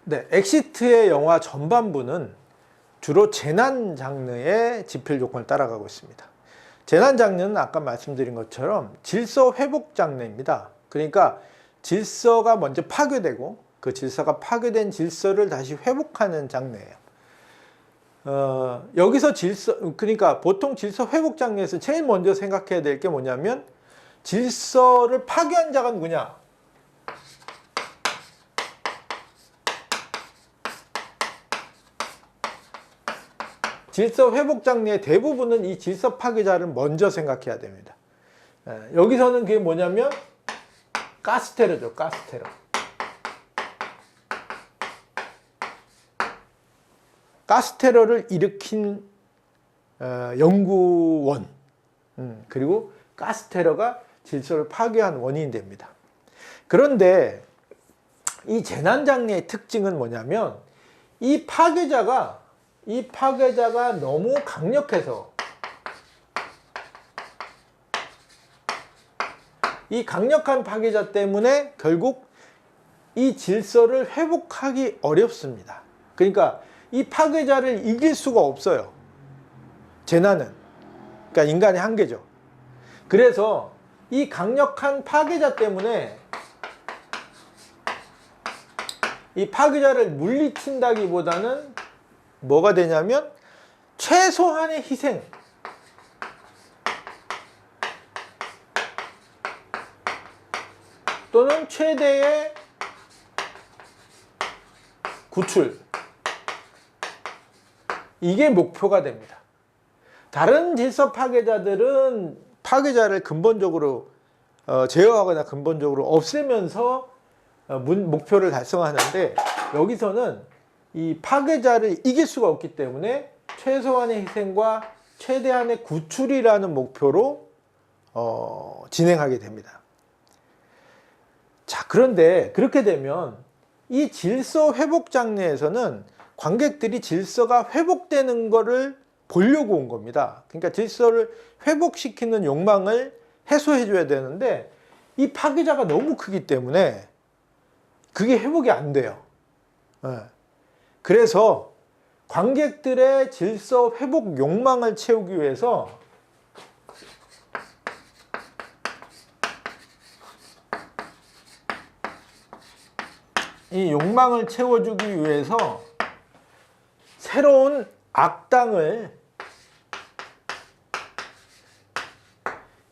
네, 엑시트의 영화 전반부는 주로 재난 장르의 지필 조건을 따라가고 있습니다. 재난 장르는 아까 말씀드린 것처럼 질서 회복 장르입니다. 그러니까 질서가 먼저 파괴되고 그 질서가 파괴된 질서를 다시 회복하는 장르예요. 여기서 그러니까 보통 질서 회복 장르에서 제일 먼저 생각해야 될 게 뭐냐면 질서를 파괴한 자가 누구냐? 질서 회복 장르의 대부분은 이 질서 파괴자를 먼저 생각해야 됩니다. 여기서는 그게 뭐냐면 가스테러죠. 가스테러. 가스테러를 일으킨 연구원, 그리고 가스테러가 질서를 파괴한 원인이 됩니다. 그런데 이 재난 장르의 특징은 뭐냐면 이 파괴자가 너무 강력해서 이 강력한 파괴자 때문에 결국 이 질서를 회복하기 어렵습니다. 그러니까 이 파괴자를 이길 수가 없어요. 재난은. 그러니까 인간의 한계죠. 그래서 이 강력한 파괴자 때문에 이 파괴자를 물리친다기보다는 뭐가 되냐면 최소한의 희생, 또는 최대의 구출, 이게 목표가 됩니다. 다른 질서 파괴자들은 파괴자를 근본적으로 제어하거나 근본적으로 없애면서 목표를 달성하는데, 여기서는 이 파괴자를 이길 수가 없기 때문에 최소한의 희생과 최대한의 구출이라는 목표로 진행하게 됩니다. 자, 그런데 그렇게 되면 이 질서 회복 장르에서는 관객들이 질서가 회복되는 것을 보려고 온 겁니다. 그러니까 질서를 회복시키는 욕망을 해소해 줘야 되는데 이 파괴자가 너무 크기 때문에 그게 회복이 안 돼요. 그래서 관객들의 질서 회복 욕망을 채우기 위해서 이 욕망을 채워주기 위해서 새로운 악당을,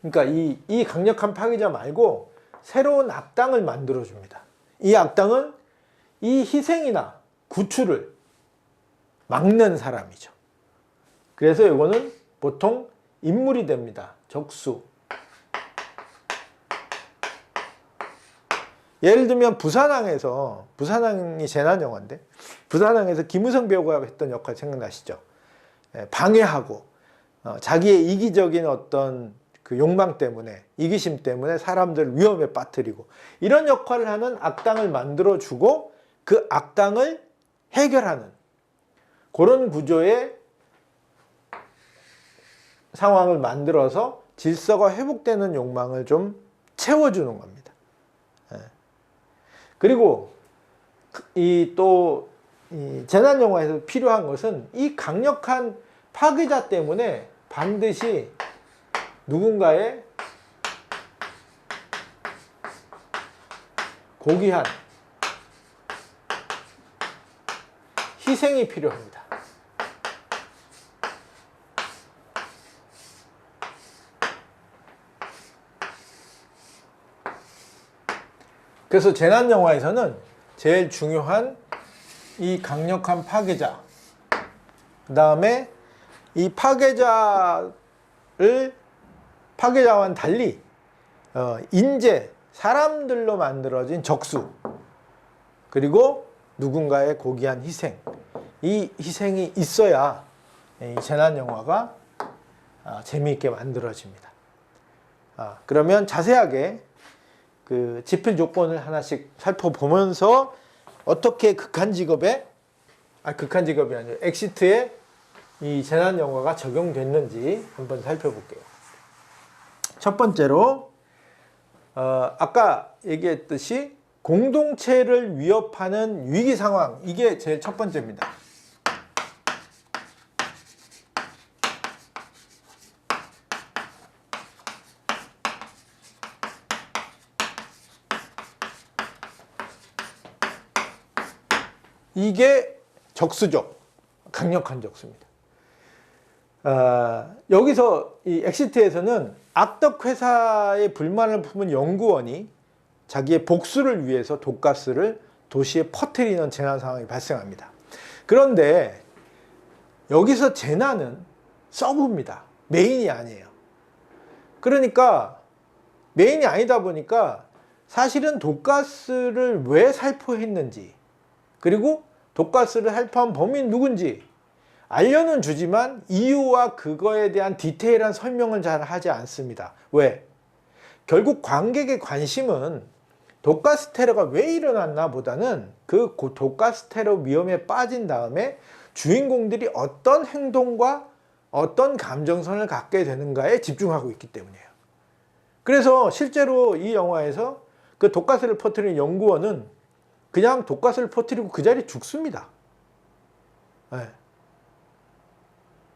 그러니까 이 강력한 파괴자 말고 새로운 악당을 만들어줍니다. 이 악당은 이 희생이나 구출을 막는 사람이죠. 그래서 이거는 보통 인물이 됩니다. 적수. 예를 들면 부산항이 재난 영화인데, 부산항에서 김우성 배우가 했던 역할 생각나시죠? 방해하고 자기의 이기적인 어떤 그 욕망 때문에, 이기심 때문에 사람들 위험에 빠뜨리고, 이런 역할을 하는 악당을 만들어주고 그 악당을 해결하는 그런 구조의 상황을 만들어서 질서가 회복되는 욕망을 좀 채워주는 겁니다. 그리고 이 재난 영화에서 필요한 것은 이 강력한 파괴자 때문에 반드시 누군가의 고귀한 희생이 필요합니다. 그래서 재난 영화에서는 제일 중요한 이 강력한 파괴자, 그 다음에 이 파괴자와는 달리 사람들로 만들어진 적수, 그리고 누군가의 고귀한 희생, 이 희생이 있어야 이 재난 영화가 재미있게 만들어집니다. 그러면 자세하게 그 지필 조건을 하나씩 살펴보면서 어떻게 극한 직업이 아니라 엑시트에 이 재난 영화가 적용됐는지 한번 살펴볼게요. 첫 번째로 아까 얘기했듯이 공동체를 위협하는 위기 상황, 이게 제일 첫 번째입니다. 이게 적수죠. 강력한 적수입니다. 여기서 이 엑시트에서는 악덕 회사의 불만을 품은 연구원이 자기의 복수를 위해서 독가스를 도시에 퍼뜨리는 재난 상황이 발생합니다. 그런데 여기서 재난은 서브입니다. 메인이 아니에요. 그러니까 메인이 아니다 보니까 사실은 독가스를 왜 살포했는지, 그리고 독가스를 살포한 범인이 누군지 알려는 주지만 이유와 그거에 대한 디테일한 설명을 잘 하지 않습니다. 왜? 결국 관객의 관심은 독가스 테러가 왜 일어났나 보다는 그 독가스 테러 위험에 빠진 다음에 주인공들이 어떤 행동과 어떤 감정선을 갖게 되는가에 집중하고 있기 때문이에요. 그래서 실제로 이 영화에서 그 독가스를 퍼뜨린 연구원은 그냥 독가스를 퍼뜨리고 그 자리에 죽습니다. 네.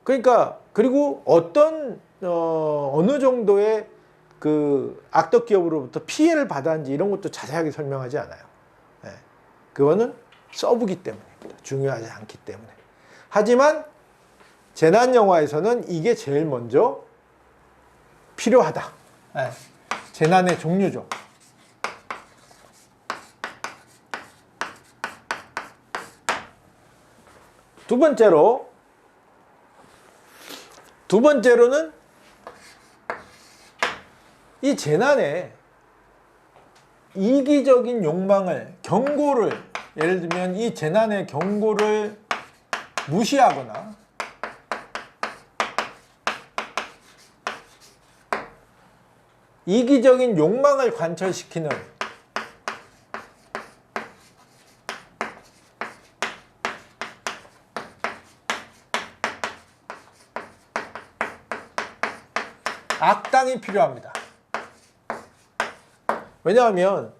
그러니까 그리고 어느 정도의 그 악덕 기업으로부터 피해를 받았는지 이런 것도 자세하게 설명하지 않아요. 네. 그거는 서브기 때문입니다. 중요하지 않기 때문에. 하지만 재난 영화에서는 이게 제일 먼저 필요하다. 네. 재난의 종류죠. 두 번째로는 이 재난에 이기적인 욕망을, 경고를, 예를 들면 이 재난의 경고를 무시하거나 이기적인 욕망을 관철시키는 악당이 필요합니다. 왜냐하면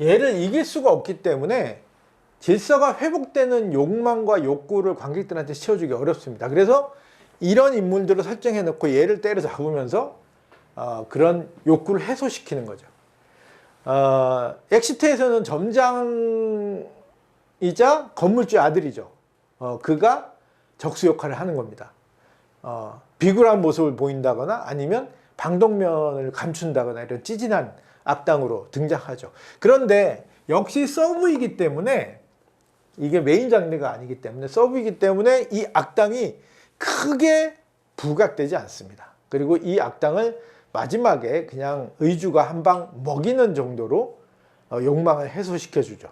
얘를 이길 수가 없기 때문에 질서가 회복되는 욕망과 욕구를 관객들한테 씌워주기 어렵습니다. 그래서 이런 인물들을 설정해 놓고 얘를 때려잡으면서 그런 욕구를 해소시키는 거죠. 엑시트에서는 점장이자 건물주의 아들이죠. 그가 적수 역할을 하는 겁니다. 비굴한 모습을 보인다거나 아니면 방독면을 감춘다거나 이런 찌질한 악당으로 등장하죠. 그런데 역시 서브이기 때문에, 이게 메인 장르가 아니기 때문에 서브이기 때문에 이 악당이 크게 부각되지 않습니다. 그리고 이 악당을 마지막에 그냥 의주가 한 방 먹이는 정도로 욕망을 해소시켜 주죠.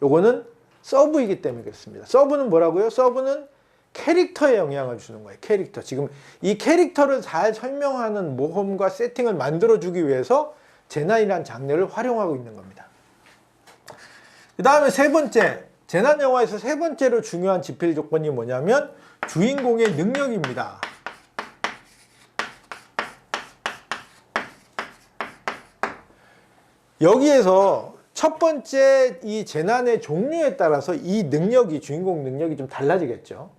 요거는 서브이기 때문에 그렇습니다. 서브는 뭐라고요? 서브는 캐릭터에 영향을 주는 거예요. 캐릭터. 지금 이 캐릭터를 잘 설명하는 모험과 세팅을 만들어주기 위해서 재난이라는 장르를 활용하고 있는 겁니다. 그 다음에 세 번째, 재난 영화에서 세 번째로 중요한 지필 조건이 뭐냐면 주인공의 능력입니다. 여기에서 첫 번째 이 재난의 종류에 따라서 이 능력이, 주인공 능력이 좀 달라지겠죠.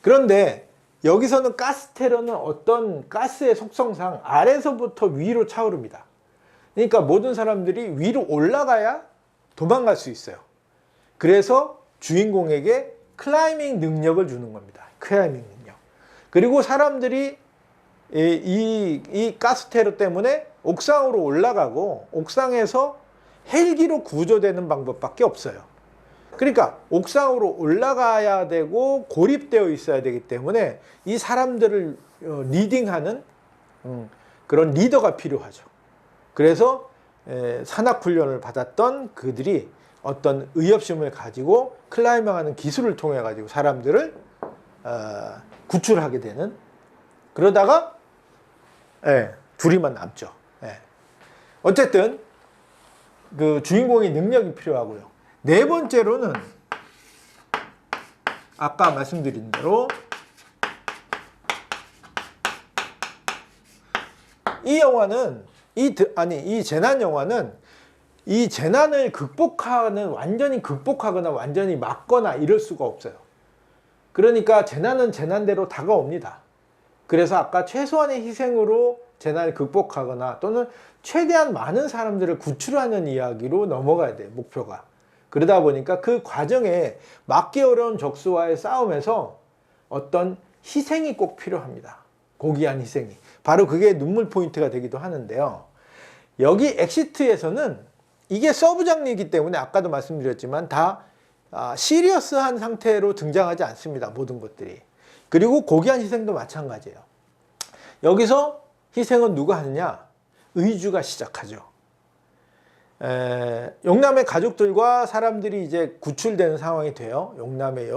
그런데 여기서는 가스 테러는 어떤 가스의 속성상 아래서부터 위로 차오릅니다. 그러니까 모든 사람들이 위로 올라가야 도망갈 수 있어요. 그래서 주인공에게 클라이밍 능력을 주는 겁니다. 클라이밍 능력. 그리고 사람들이 이 가스 테러 때문에 옥상으로 올라가고 옥상에서 헬기로 구조되는 방법밖에 없어요. 그러니까 옥상으로 올라가야 되고 고립되어 있어야 되기 때문에 이 사람들을 리딩하는 그런 리더가 필요하죠. 그래서 산악훈련을 받았던 그들이 어떤 의협심을 가지고 클라이밍하는 기술을 통해 가지고 사람들을 구출하게 되는, 그러다가 둘이만 남죠. 어쨌든 그 주인공의 능력이 필요하고요. 네 번째로는 아까 말씀드린 대로 이 영화는 이 재난 영화는 이 재난을 완전히 극복하거나 완전히 막거나 이럴 수가 없어요. 그러니까 재난은 재난대로 다가옵니다. 그래서 아까 최소한의 희생으로 재난을 극복하거나 또는 최대한 많은 사람들을 구출하는 이야기로 넘어가야 돼요, 목표가. 그러다 보니까 그 과정에 막기 어려운 적수와의 싸움에서 어떤 희생이 꼭 필요합니다. 고귀한 희생이. 바로 그게 눈물 포인트가 되기도 하는데요. 여기 엑시트에서는 이게 서브 장르이기 때문에 아까도 말씀드렸지만 다 시리어스한 상태로 등장하지 않습니다. 모든 것들이. 그리고 고귀한 희생도 마찬가지예요. 여기서 희생은 누가 하느냐? 의주가 시작하죠. 용남의 가족들과 사람들이 이제 구출되는 상황이 돼요. 용남에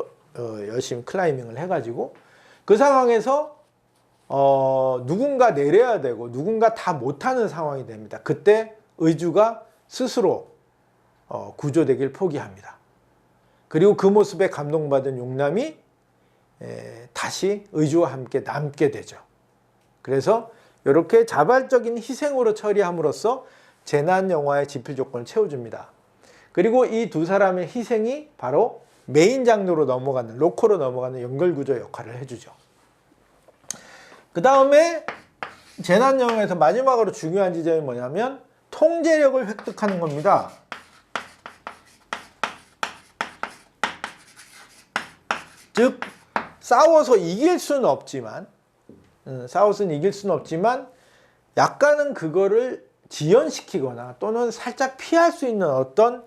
열심히 클라이밍을 해가지고 그 상황에서 누군가 내려야 되고 누군가 다 못하는 상황이 됩니다. 그때 의주가 스스로 구조되길 포기합니다. 그리고 그 모습에 감동받은 용남이 다시 의주와 함께 남게 되죠. 그래서 이렇게 자발적인 희생으로 처리함으로써 재난 영화의 지필 조건을 채워줍니다. 그리고 이 두 사람의 희생이 바로 메인 장르로 넘어가는, 로코로 넘어가는 연결구조 역할을 해주죠. 그 다음에 재난 영화에서 마지막으로 중요한 지점이 뭐냐면 통제력을 획득하는 겁니다. 즉 싸워서 이길 수는 없지만 약간은 그거를 지연시키거나 또는 살짝 피할 수 있는 어떤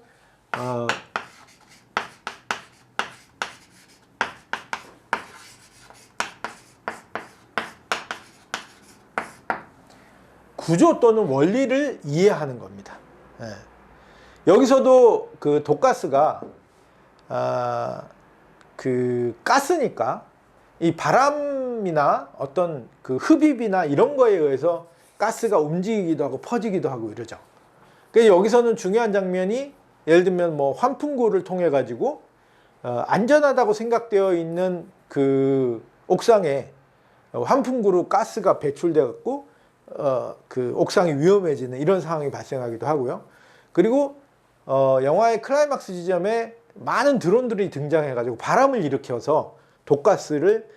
구조 또는 원리를 이해하는 겁니다. 여기서도 그 독가스가 그 가스니까 이 바람이나 어떤 그 흡입이나 이런 거에 의해서 가스가 움직이기도 하고 퍼지기도 하고 이러죠. 그래서 여기서는 중요한 장면이 예를 들면 뭐 환풍구를 통해 가지고 안전하다고 생각되어 있는 그 옥상에 환풍구로 가스가 배출돼 갖고 그 옥상이 위험해지는 이런 상황이 발생하기도 하고요. 그리고 영화의 클라이막스 지점에 많은 드론들이 등장해 가지고 바람을 일으켜서 독가스를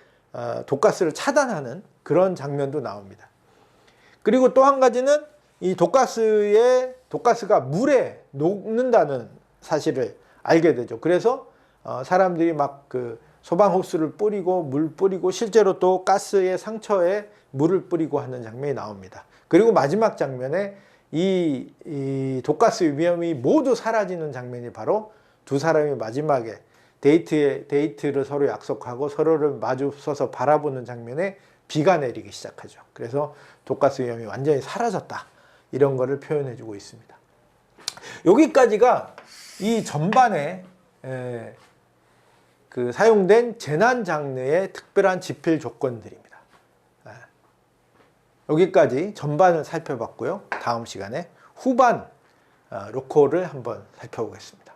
차단하는 그런 장면도 나옵니다. 그리고 또 한 가지는 이 독가스가 물에 녹는다는 사실을 알게 되죠. 그래서 사람들이 막 그 소방 호스를 뿌리고 물 뿌리고 실제로 또 가스의 상처에 물을 뿌리고 하는 장면이 나옵니다. 그리고 마지막 장면에 이 독가스 위험이 모두 사라지는 장면이 바로 두 사람이 마지막에 데이트를 서로 약속하고 서로를 마주 서서 바라보는 장면에 비가 내리기 시작하죠. 그래서 독가스 위험이 완전히 사라졌다. 이런 거를 표현해 주고 있습니다. 여기까지가 이 전반에 그 사용된 재난 장르의 특별한 지필 조건들입니다. 여기까지 전반을 살펴봤고요. 다음 시간에 후반 로코를 한번 살펴보겠습니다.